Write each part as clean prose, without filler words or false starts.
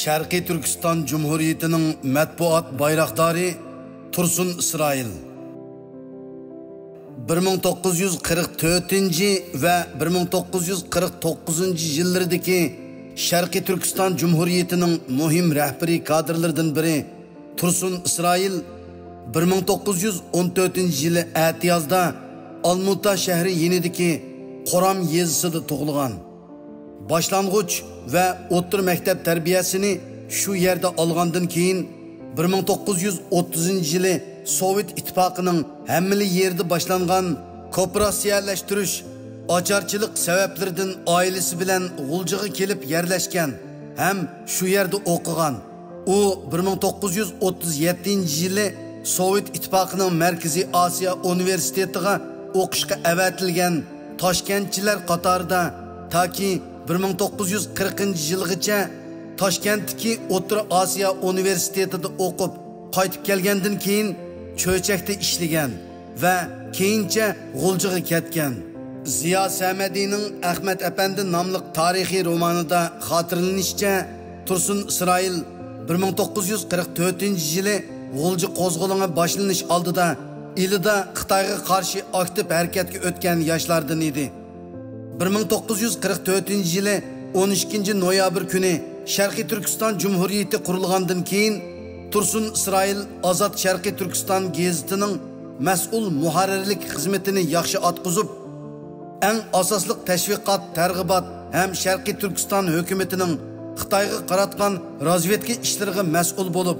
Sharqiy Turkiston Cumhuriyetining matbuot bayroqdori Tursun İsrail 1944 ve 1949 yıllardaki Sharqiy Turkiston Cumhuriyetining muhim rahbariy kadrlardan biri Tursun İsrail 1914 yılı Atiyazda Almuta şehri yenideki Qoram yezisida tug'ilgan. Başlangıç ve o'rta maktab tarbiyasini shu yerda olgandan keyin 1930 yılı Sovet İttifaqının hammali yerda boshlangan kooperatsiyalashtirish ocharchilik sabablaridan oilasi bilan G'uljiga kelib yerlashgan ham shu yerda o'qigan. U 1937 yılı Sovet İttifaqının Markaziy Osiyo universitetiga o'qishga avatilgan Toshkentchilar qatorida taki 1940 yılgacha Toshkentdagi O'rta Osiyo universitetida o'qib qaytib kelgandan keyin Cho'chakda ishlagan va keyincha G'uljiga ketgan. Ziyo Samadining Ahmad Apandi nomli tarixiy romanida xotirlanishicha Tursun İsrail 1944 yılı G'ulji qo'zg'oloni boshlanish oldida ilida Xitoyga qarshi aktiv harakatga o'tgan yoshlardan edi. 1944 yılı 12 noyabr kuni Sharqiy Turkiston Cumhuriyeti qurilgandan keyin Tursun İsrail Azad Sharqiy Turkiston gazetining mas'ul muharrirlik xizmatini yaxshi atqizib, eng asosli tashviqot, targ'ibot ham Sharqiy Turkiston hukumatining Xitoyga qaratgan razvedka ishlariga mas'ul bo'lib,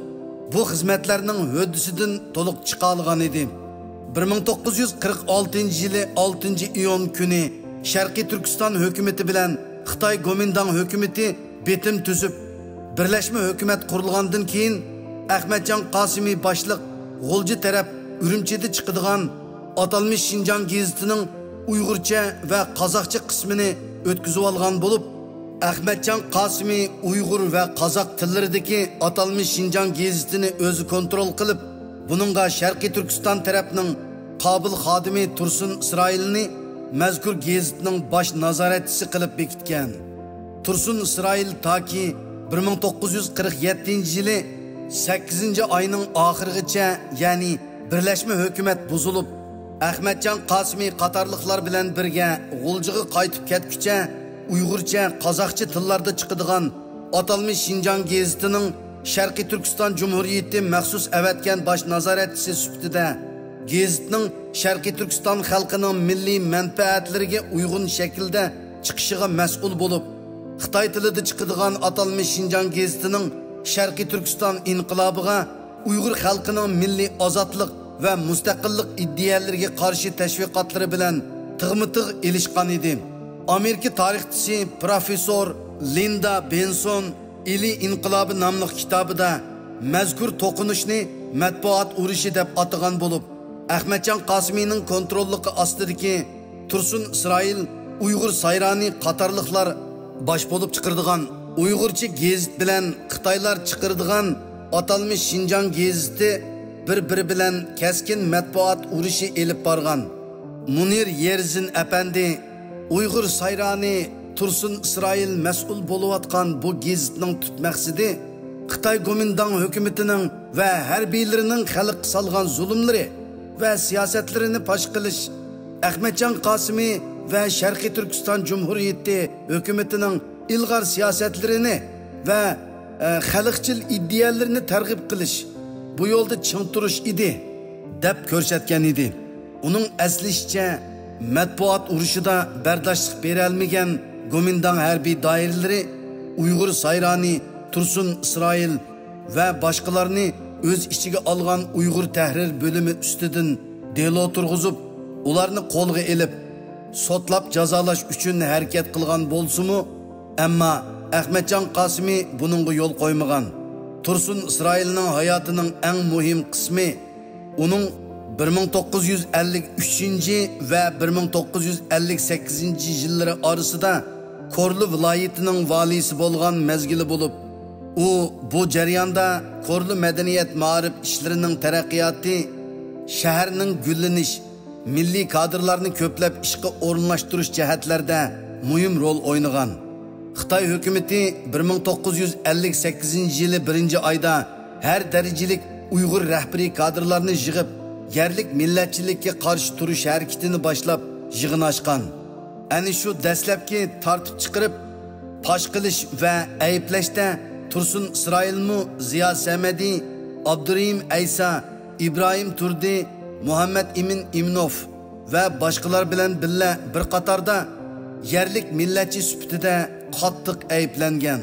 bu xizmatlarning höddisidan to'liq chiqa olgan edi. 1946 yılı 6 iyun kuni Sharqiy Turkiston hukumati bilan Xitoy Gomindang hukumati betim tuzib, birlashma hukumat qurilgandan keyin Ahmadjon Qosimiy boshliq G'ulji taraf Urumchida chiqadigan atalmış Şinjan gazetining Uyg'urcha va qozoqcha qismini o'tkazib olgan bo'lib, Ahmadjon Qosimiy Uyg'ur va qozoq tillaridagi atalmış Şinjan gazetini o'zi kontrol qilib, buningga Sharqiy Turkiston tarafining qobil xodimi Tursun İsrailni mazkur gazetning bosh nazoratchisi qilib bekitgan. Tursun İsrail taki 1947 yılı 8 ayının oxirigacha, ya'ni birlashma hukumat buzilib, Ahmadjon Qosimiy qatorliqlar bilan birga G'uljiga qaytib ketguncha Uyg'urcha, qozoqcha tillarda chiqadigan atalmış Şinjan gazetining Sharqiy Turkiston Cumhuriyeti maxsus avatgan bosh nazoratchisi sifatida gazetning Sharqiy Turkiston xalqining milliy manfaatlariga uyg'un shaklda chiqishiga mas'ul bo'lib, Xitoy tilida chiqadigan atalmış Şinjan gazetining Sharqiy Turkiston inqilobiga Uyg'ur xalqining milliy ozodlik va mustaqillik iddialariga qarshi tashviqotlari bilan tig'mi-tig' elishgan edi. Amerika tarixchisi professor Linda Benson İli İnqilobi nomli kitobida mazkur to'qinishni matbuot urushi deb atagan bo'lib, Ahmadjon Qosimiyning kontrolligi ostidagi Tursun İsrail Uyg'ur sayrani qatorliqlar bosh bo'lib chiqirdigan Uyg'urcha gazet bilan Xitoylar chiqirdigan atalmış Şinjan gazeti bir-biri bilan keskin matbuot urushi elib borgan. Munir Yerzin Apandi Uyg'ur sayrani Tursun İsrail mas'ul bo'layotgan bu gazetning tut maqsadi Xitoy Gomindang hukumatining va harbiylarining xalq salgan zulmlari va siyosatlarini fosh qilish, Ahmadjon Qosimiy va Sharqiy Turkiston Cumhuriyeti hukumatining ilg'or siyosatlarini va xalqchil iddialarini targ'ib qilish, bu yo'lda ching turish edi deb ko'rsatgan edi. Uning aslishicha matbuot urushida bardoshlik bera olmagan Gomindang harbiy doiralari Uyg'ur sayrani Tursun İsrail va boshqalarni o'z ichiga olgan Uyg'ur tahrir bo'limi ustidan delo turg'izib, ularni qo'lga elib, sotlab jazolash uchun harakat qilgan bo'lsa-mu, ammo Ahmadjon Qosimiy buningga yo'l qo'ymagan. Tursun İsrailning hayotining eng muhim qismi uning 1953 ve 1958 yılları arasında Korlu vilayetining valisi bo'lgan mezgili bo'lib, u bu jarayonda Korlu madaniyat ma'rif ishlarining taraqqiyoti, shaharning gullanish, milliy kadrlarni ko'plab ishga o'rinlashtirish jihatlarida muhim rol o'ynagan. Xitoy hukumati 1958-yili 1-oyda har darajalik Uyg'ur rahbariy kadrlarni yig'ib, yerlik millatchilikka qarshi turish harakatini boshlab yig'in ochgan. Ani shu dastlabki tartib chiqarib, pash qilish va ayblashda Tursun Isroilmu, Ziyo Samadi, Abdurahim Aysa, İbrahim Turdi, Muhammed Emin İmnov va boshqalar bilan birga bir qatorda yerlik millatchi sifatida qattiq ayblangan.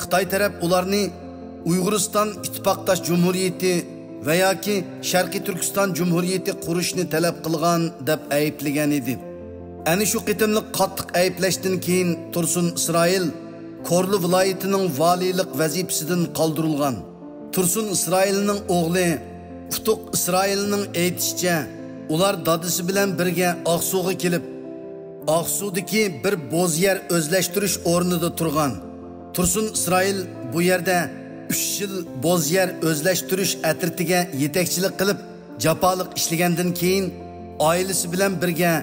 Xitoy taraf ularni Uyg'uriston ittifoqdosh jumhuriyati va yoki Sharqiy Turkiston jumhuriyati qurishni talab qilgan deb ayblagan edi. Ani shu qitimli qattiq ayblashdan keyin Tursun Isroil Korlu viloyatining valiylik vazifasidan qoldirilgan. Tursun Isroilning o'g'li Utuq Isroilning aytishicha, ular dadisi bilan birga Oqsuga kelib, Oqsudagi bir bo'z yer o'zlashtirish o'rnida turgan. Tursun Isroil bu yerda 3 yil bo'z yer o'zlashtirish atritiga yetakchilik qilib, japoliq ishlagandan keyin oilasi bilan birga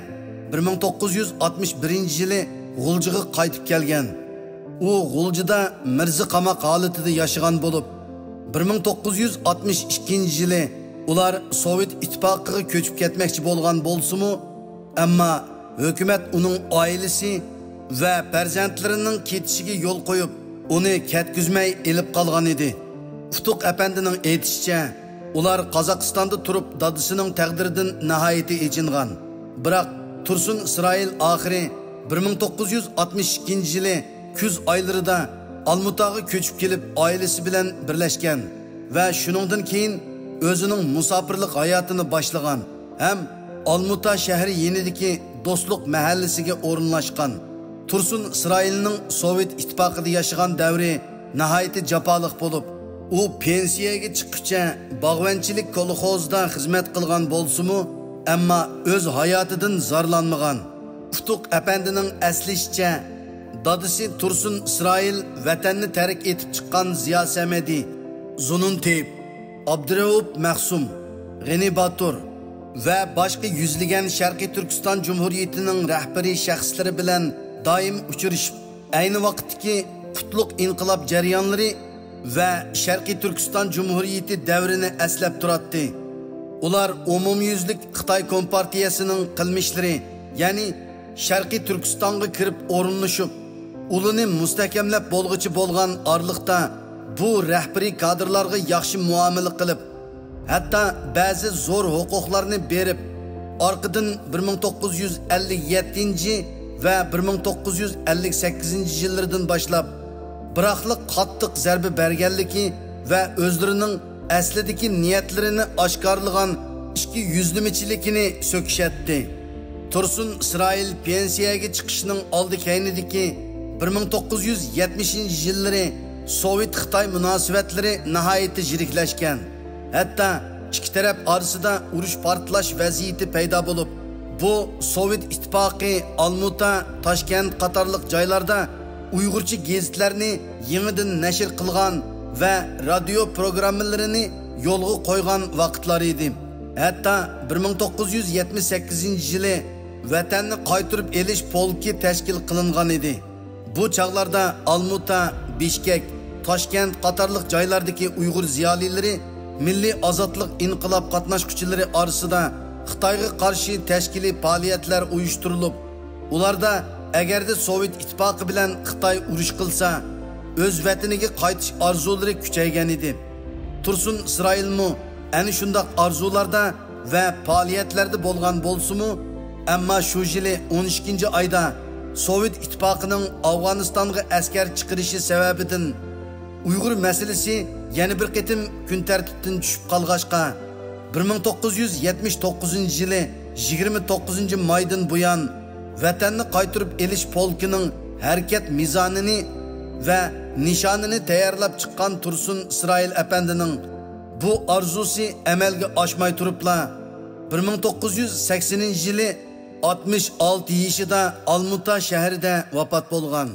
1961-yili G'uljiga qaytib kelgan. U G'uljida Mirzi qamoq holatida yashagan bo'lib, 1962-yili ular Sovet ittifoqiga ko'chib ketmoqchi bo'lgan bo'lsa-mu, ammo hukumat uning oilasi va farzandlarining ketishiga yo'l qo'yib, uni ketkizmay elib qolgan edi. Utuq apandining aytishicha, ular Qozog'istonda turib dadisining taqdiridan nihoyatda echingan. Biroq Tursun Isroil oxiri 1962-yili kuz oylarida Almutaga ko'chib kelib, oilasi bilan birlashgan va shuningdan keyin o'zining musofirlik hayotini boshlagan. Ham Almuta shahri yenidagi Do'stlik mahallasiga o'rinlashgan. Tursun Isroilning Sovet ittifoqida yashagan davri nihoyatda japoliq bo'lib, u pensiyaga chiqquncha bog'vanchilik kolxozida xizmat qilgan bo'lsa-mu, ammo o'z hayotidan zarlanmagan. Utuq apandining aslishicha, dadisi Tursun Isroil vatanni tark etib chiqqan Ziyo Samadi, Zunun Teyip, Abdurahub Mahsum, G'ani Batur va boshqa yuzlagan Sharqiy Turkiston Jumhuriyatining rahbariy shaxslari bilan doim uchrashib, ayni vaqtdagi qutlug' inqilob jarayonlari va Sharqiy Turkiston Jumhuriyati davrini eslab turadi. Ular umumyuzlik Xitoy Kompartiyasining qilmishlari, ya'ni Sharqiy Turkistonga kirib o'rinlashib, ulini mustahkamlab bo'lg'ichi bo'lgan orliqda bu rahbariy kadrlarga yaxshi muomala qilib, hatto ba'zi zo'r huquqlarni berib, orqadan 1957 va 1958-yillardan boshlab biroqliq qattiq zarba berganligi va o'zlarining aslidagi niyatlarini oshkorlagan ichki yuzlamachiligini so'kishatdi. Tursun Isroil pensiyaga chiqishining oldi keynidagi 1970-yillari Sovet Xitoy munosabatlari nihoyatda jiriklashgan. Hatto ikki taraf orasida urush portlash vaziyati paydo bo'lib, bu Sovet ittifoqi Almuta, Toshkent qatorliq joylarda Uyg'urcha gazetlarni yangidan nashr qilgan va radio programmalarini yo'lga qo'ygan vaqtlar edi. Hatto 1978-yili vatanni qaytarib elish polki tashkil qilingan edi. Bu chog'larda Almuta, Bishkek, Toshkent qatorliq joylardagi Uyg'ur ziyolilari milliy ozodlik inqilob qatnashchilari orasida Xitoyga qarshi tashkiliy faoliyatlar uyushtirilib, ularda agarda Sovet ittifoqi bilan Xitoy urush qilsa, o'z vataniga qaytish orzulari kuchaygan edi. Tursun Isroilmu ana shunday orzularda va faoliyatlarda bo'lgan bo'lsa-mu, ammo shu yili 12-oyda Sovet ittifoqining Afg'onistonga askar chiqarishi sababidan Uyg'ur masalasi yana bir qitim kun tartibdan tushib qolg'achqa 1979-yili 29-maydan buyon vatanni qaytarib elish polkining harakat mizonini va nishonini tayyorlab chiqqan Tursun Isroil apandining bu orzusi amalga oshmay turibla 1980-yili 66 yoshida Almuta shahrida vafot bo'lgan.